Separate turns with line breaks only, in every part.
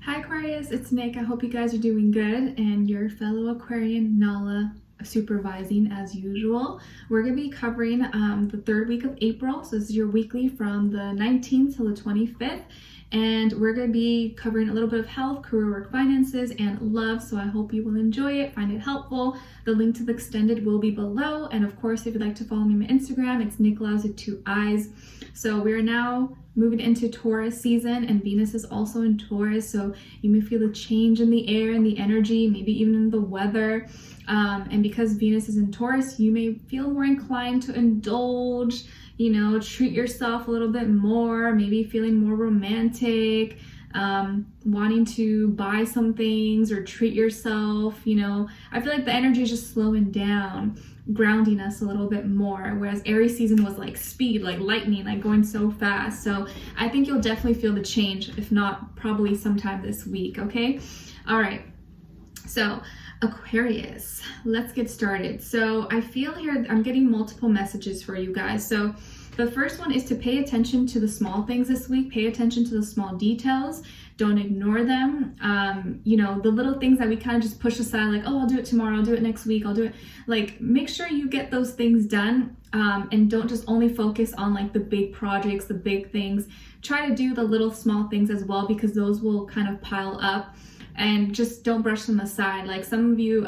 Hi Aquarius, it's Nick. I hope you guys are doing good and your fellow Aquarian Nala supervising as usual. We're going to be covering the third week of April. So this is your weekly from the 19th to the 25th. And we're going to be covering a little bit of health, career, work, finances, and love. So I hope you will enjoy it, find it helpful. The link to the extended will be below. And of course, if you'd like to follow me on my Instagram, it's Nicloves with 2 eyes. So we're now moving into Taurus season, and Venus is also in Taurus. So you may feel a change in the air and the energy, maybe even in the weather. And because Venus is in Taurus, you may feel more inclined to indulge, treat yourself a little bit more, maybe feeling more romantic, wanting to buy some things or treat yourself. I feel like the energy is just slowing down, grounding us a little bit more, whereas Aries season was like speed, like lightning, like going so fast. So I think you'll definitely feel the change, if not probably sometime this week. Okay, all right, so Aquarius, let's get started. So I feel here I'm getting multiple messages for you guys. So the first one is to pay attention to the small things this week. Pay attention to the small details. Don't ignore them. The little things that we kind of just push aside, like, oh, I'll do it tomorrow, I'll do it next week, I'll do it. Like, make sure you get those things done, and don't just only focus on like the big projects, the big things. Try to do the little small things as well, because those will kind of pile up, and just don't brush them aside. Like some of you,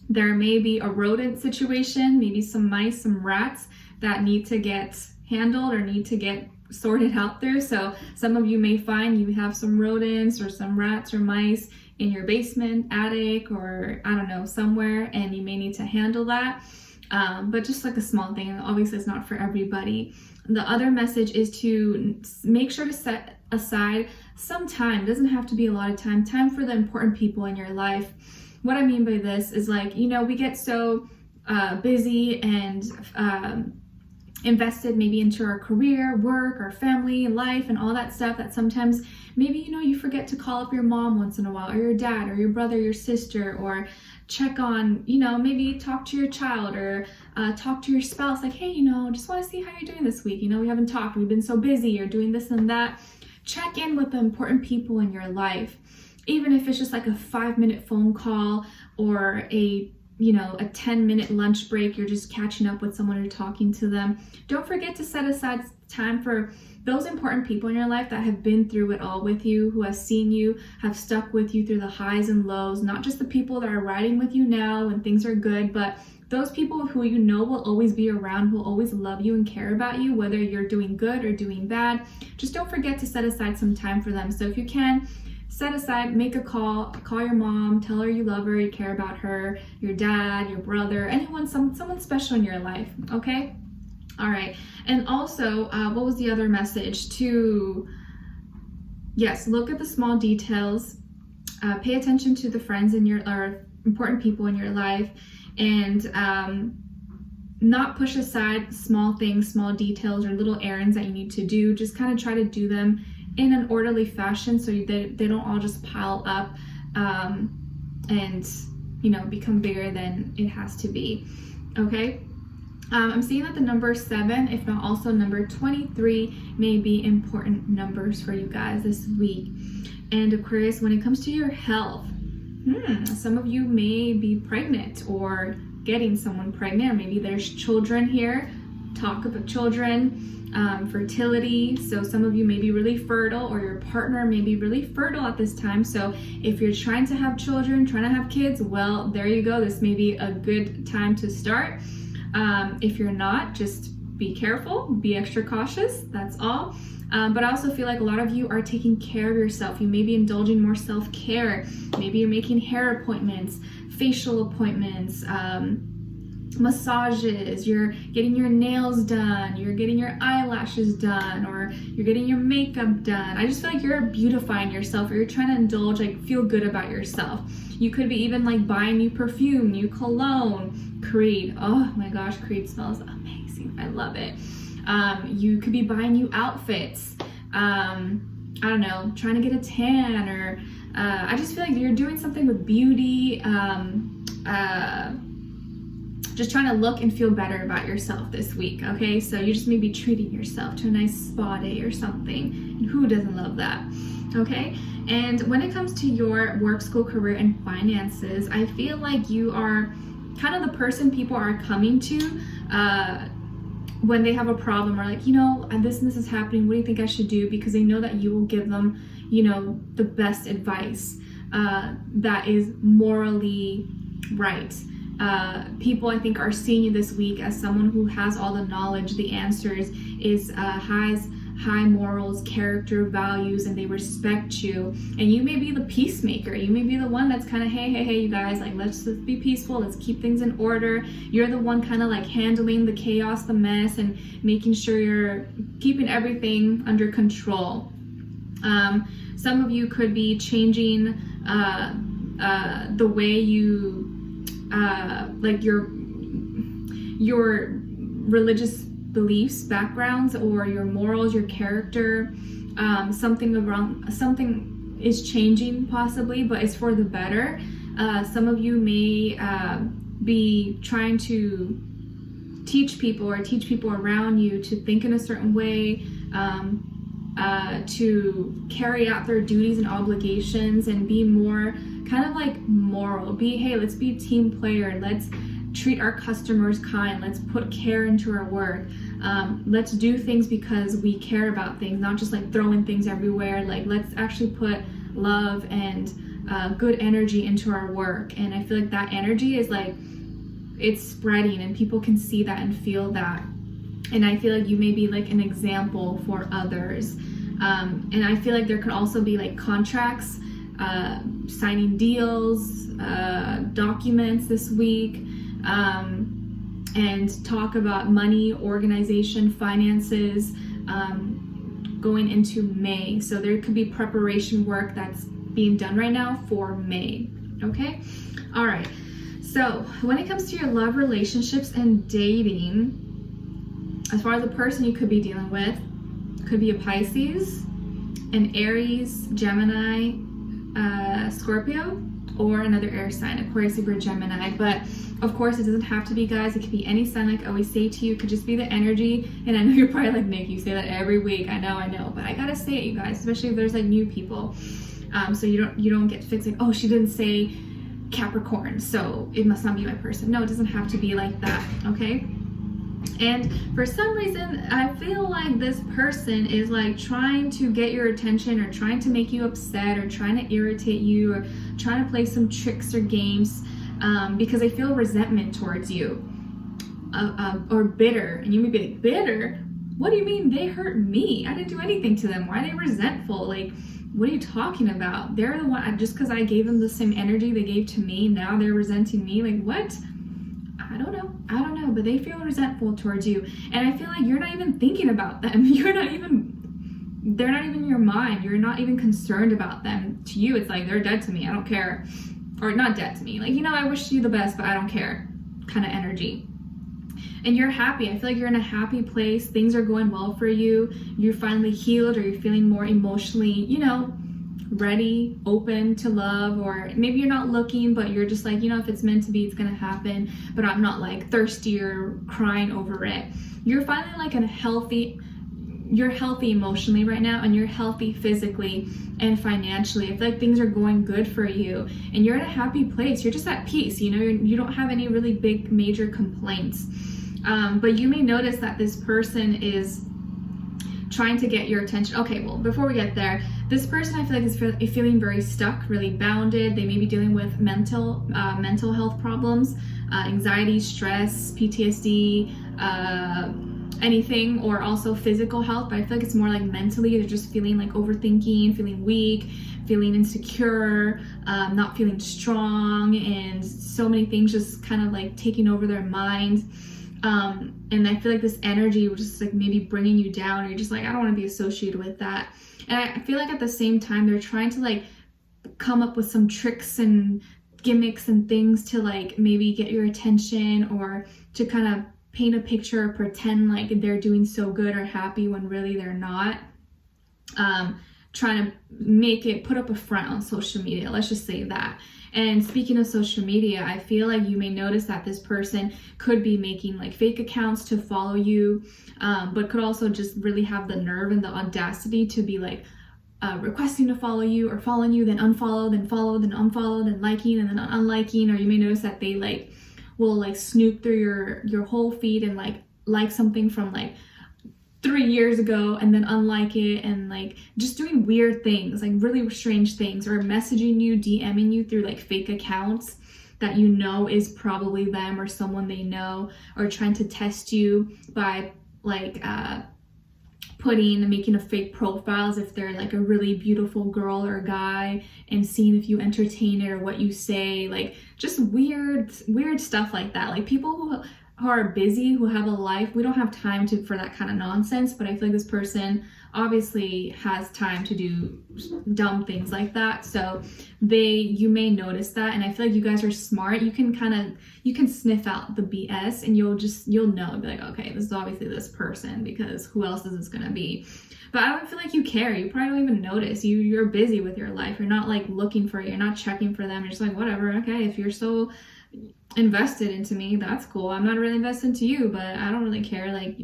there may be a rodent situation, maybe some mice, some rats that need to get handled or need to get sorted out through. So some of you may find you have some rodents or some rats or mice in your basement, attic, or I don't know, somewhere, and you may need to handle that. But just like a small thing, and obviously it's not for everybody. The other message is to make sure to set aside some time. It doesn't have to be a lot of time for the important people in your life. What I mean by this is, like, we get so busy and invested maybe into our career, work, our family, life, and all that stuff, that sometimes maybe you forget to call up your mom once in a while, or your dad, or your brother, your sister, or check on, maybe talk to your child, or talk to your spouse, like, hey, just want to see how you're doing this week. We haven't talked, we've been so busy, or doing this and that. Check in with the important people in your life, even if it's just like a 5-minute phone call, or a 10-minute lunch break. You're just catching up with someone or talking to them. Don't forget to set aside time for those important people in your life that have been through it all with you, who have seen you, have stuck with you through the highs and lows. Not just the people that are riding with you now when things are good, but those people who will always be around, will always love you and care about you, whether you're doing good or doing bad. Just don't forget to set aside some time for them. So if you can, set aside, make a call your mom, tell her you love her, you care about her, your dad, your brother, anyone, someone special in your life, okay? All right. And also, what was the other message? Yes, look at the small details, pay attention to the friends or important people in your life, and not push aside small things, small details, or little errands that you need to do. Just kind of try to do them in an orderly fashion, so they don't all just pile up and become bigger than it has to be. Okay, I'm seeing that the number 7, if not also number 23, may be important numbers for you guys this week. And Aquarius, when it comes to your health, some of you may be pregnant or getting someone pregnant, or maybe there's children here. Talk about children, fertility. So some of you may be really fertile, or your partner may be really fertile at this time. So if you're trying to have children, trying to have kids, well, there you go. This may be a good time to start. If you're not, just be careful, be extra cautious, that's all. But I also feel like a lot of you are taking care of yourself. You may be indulging more self-care. Maybe you're making hair appointments, facial appointments, massages, you're getting your nails done, you're getting your eyelashes done, or you're getting your makeup done. I just feel like you're beautifying yourself, or you're trying to indulge, like feel good about yourself. You could be even like buying new perfume, new cologne, Creed. Oh my gosh, Creed smells amazing. I love it. You could be buying new outfits. I don't know, trying to get a tan, or I just feel like you're doing something with beauty. Just trying to look and feel better about yourself this week, okay? So you just maybe treating yourself to a nice spa day or something. And who doesn't love that? Okay, and when it comes to your work, school, career, and finances, I feel like you are kind of the person people are coming to when they have a problem, or like, you know, this and this is happening, what do you think I should do? Because they know that you will give them, you know, the best advice that is morally right. People, I think, are seeing you this week as someone who has all the knowledge, the answers, has high morals, character, values, and they respect you. And you may be the peacemaker. You may be the one that's kind of, hey, you guys, like, let's be peaceful. Let's keep things in order. You're the one kind of like handling the chaos, the mess, and making sure you're keeping everything under control. Some of you could be changing the way you like your religious beliefs, backgrounds, or your morals, your character. Something is changing possibly, but it's for the better. Some of you may be trying to teach people around you to think in a certain way, to carry out their duties and obligations and be more kind of like moral. Hey, let's be a team player. Let's treat our customers kind. Let's put care into our work. Let's do things because we care about things, not just like throwing things everywhere. Like, let's actually put love and good energy into our work. And I feel like that energy is like, it's spreading and people can see that and feel that. And I feel like you may be like an example for others. And I feel like there could also be like contracts, signing deals, documents this week, and talk about money, organization, finances, going into May. So there could be preparation work that's being done right now for May. Okay? All right. So when it comes to your love, relationships, and dating, as far as the person you could be dealing with, could be a Pisces, an Aries, Gemini, Scorpio, or another air sign, Aquarius, Libra, Gemini. But of course, it doesn't have to be, guys. It could be any sign. Like I always say to you, it could just be the energy. And I know you're probably like, Nick, you say that every week. I know, but I gotta say it, you guys, especially if there's like new people. So you don't get fixed like, oh, she didn't say Capricorn, so it must not be my person. No, it doesn't have to be like that. Okay. And for some reason, I feel like this person is like trying to get your attention, or trying to make you upset, or trying to irritate you, or trying to play some tricks or games, because they feel resentment towards you, or bitter. And you may be like, bitter? What do you mean they hurt me? I didn't do anything to them. Why are they resentful? Like, what are you talking about? They're the one, just because I gave them the same energy they gave to me, now they're resenting me? Like, what? I don't know, but they feel resentful towards you. And I feel like you're not even thinking about them. They're not even in your mind. You're not even concerned about them. To you, it's like, they're dead to me, I don't care. Or not dead to me, like, you know, I wish you the best, but I don't care kind of energy. And you're happy. I feel like you're in a happy place. Things are going well for you. You're finally healed, or you're feeling more emotionally, you know, ready, open to love. Or maybe you're not looking, but you're just like, you know, if it's meant to be, it's gonna happen. But I'm not like thirsty or crying over it. You're finally like you're healthy emotionally right now, and you're healthy physically and financially. I feel like things are going good for you, and you're in a happy place. You're just at peace, you know, you don't have any really big major complaints. But you may notice that this person is trying to get your attention. Okay, well, before we get there, this person I feel like is feeling very stuck, really bounded. They may be dealing with mental health problems, anxiety, stress, PTSD, anything, or also physical health. But I feel like it's more like mentally, they're just feeling like overthinking, feeling weak, feeling insecure, not feeling strong, and so many things just kind of like taking over their mind. And I feel like this energy will just like maybe bringing you down, or you're just like, I don't want to be associated with that. And I feel like at the same time, they're trying to like come up with some tricks and gimmicks and things to like maybe get your attention, or to kind of paint a picture or pretend like they're doing so good or happy when really they're not. Trying to put up a front on social media, let's just say that. And speaking of social media, I feel like you may notice that this person could be making like fake accounts to follow you, but could also just really have the nerve and the audacity to be like requesting to follow you or following you, then unfollow, then follow, then unfollow, then liking, and then unliking. Or you may notice that they like will like snoop through your whole feed and like something from like 3 years ago and then unlike it, and like just doing weird things, like really strange things, or messaging you, DMing you through like fake accounts that you know is probably them or someone they know, or trying to test you by like making a fake profiles if they're like a really beautiful girl or guy, and seeing if you entertain it or what you say, like just weird stuff like that. Like people who are busy, who have a life, we don't have time for that kind of nonsense. But I feel like this person obviously has time to do dumb things like that. So you may notice that, and I feel like you guys are smart. You can sniff out the BS, and you'll know, be like, okay, this is obviously this person, because who else is this gonna be? But I don't feel like you care. You probably don't even notice. You're busy with your life. You're not like looking for it. You're not checking for them. You're just like, whatever. Okay, if you're so invested into me, that's cool. I'm not really invested into you, but I don't really care. Like,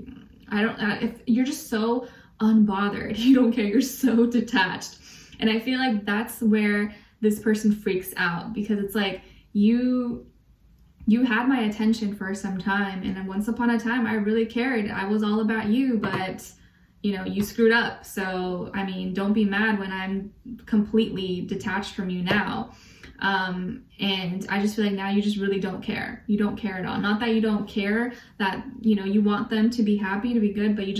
if you're just so unbothered, you don't care, you're so detached. And I feel like that's where this person freaks out, because it's like you had my attention for some time, and then once upon a time I really cared. I was all about you, but you know, you screwed up. So I mean, don't be mad when I'm completely detached from you now. And I just feel like now you just really don't care. You don't care at all. Not that you don't care, that, you know, you want them to be happy, to be good, but I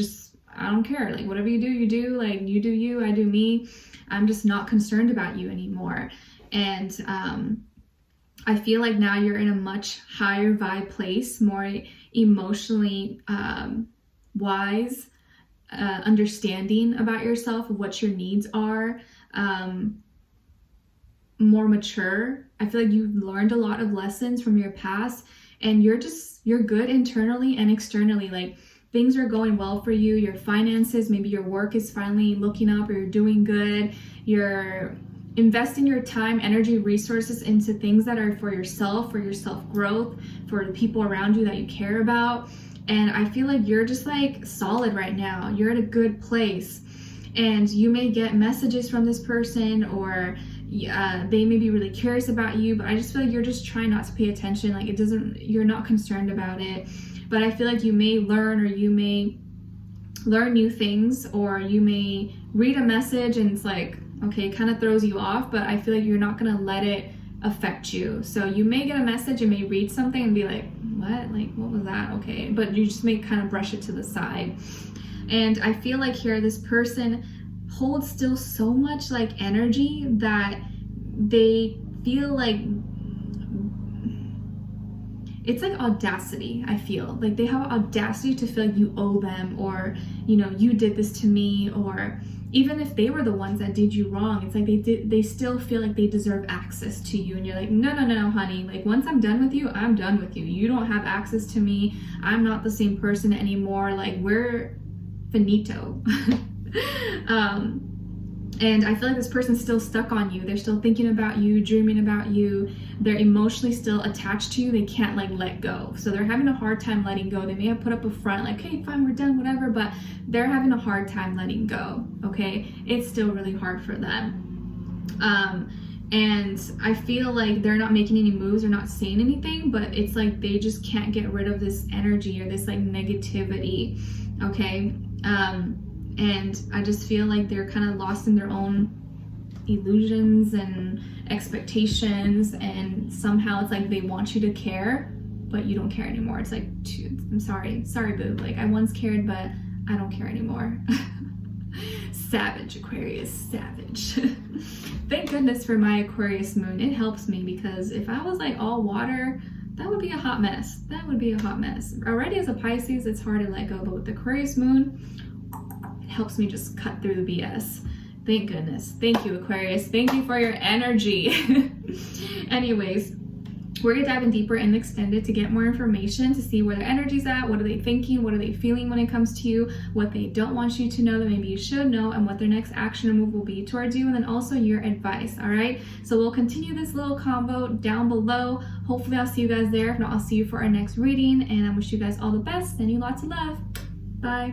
don't care. Like, whatever you do, like, you do you, I do me. I'm just not concerned about you anymore. And I feel like now you're in a much higher vibe place, more emotionally wise, understanding about yourself, of what your needs are, more mature. I feel like you've learned a lot of lessons from your past, and you're good internally and externally. Like, things are going well for you. Your finances, maybe your work is finally looking up, or you're doing good. You're investing your time, energy, resources into things that are for yourself, for your self-growth, for the people around you that you care about. And I feel like you're just like solid right now. You're at a good place, and you may get messages from this person, or they may be really curious about you, but I just feel like you're just trying not to pay attention. Like, you're not concerned about it. But I feel like you may learn new things, or you may read a message and it's like, okay, it kind of throws you off, but I feel like you're not going to let it affect you. So you may get a message, you may read something and be like, what? Like, what was that? Okay. But you just may kind of brush it to the side. And I feel like here, this person holds still so much like energy that they feel like it's like audacity. I feel like they have audacity to feel like you owe them, or, you know, you did this to me, or even if they were the ones that did you wrong, it's like they still feel like they deserve access to you. And you're like, no, honey, like, once I'm done with you, I'm done with you. You don't have access to me. I'm not the same person anymore. Like, we're finito. And I feel like this person's still stuck on you. They're still thinking about you, dreaming about you. They're emotionally still attached to you. They can't like let go. So they're having a hard time letting go. They may have put up a front like, hey, fine, we're done, whatever, but they're having a hard time letting go, okay? It's still really hard for them. And I feel like they're not making any moves or not saying anything, but it's like they just can't get rid of this energy or this like negativity, okay? And I just feel like they're kind of lost in their own illusions and expectations, and somehow it's like they want you to care, but you don't care anymore. It's like, I'm sorry boo, like, I once cared, but I don't care anymore. Savage, Aquarius, savage. Thank goodness for my Aquarius moon. It helps me, because if I was like all water, that would be a hot mess. That would be a hot mess. Already as a Pisces, it's hard to let go, but with the Aquarius moon, helps me just cut through the BS. Thank goodness. Thank you, Aquarius. Thank you for your energy. Anyways, we're gonna dive in deeper in the extended to get more information, to see where their energy's at, what are they thinking, what are they feeling when it comes to you, what they don't want you to know that maybe you should know, and what their next action or move will be towards you, and then also your advice. All right, so we'll continue this little combo down below. Hopefully I'll see you guys there. If not, I'll see you for our next reading, and I wish you guys all the best. Sending you lots of love. Bye.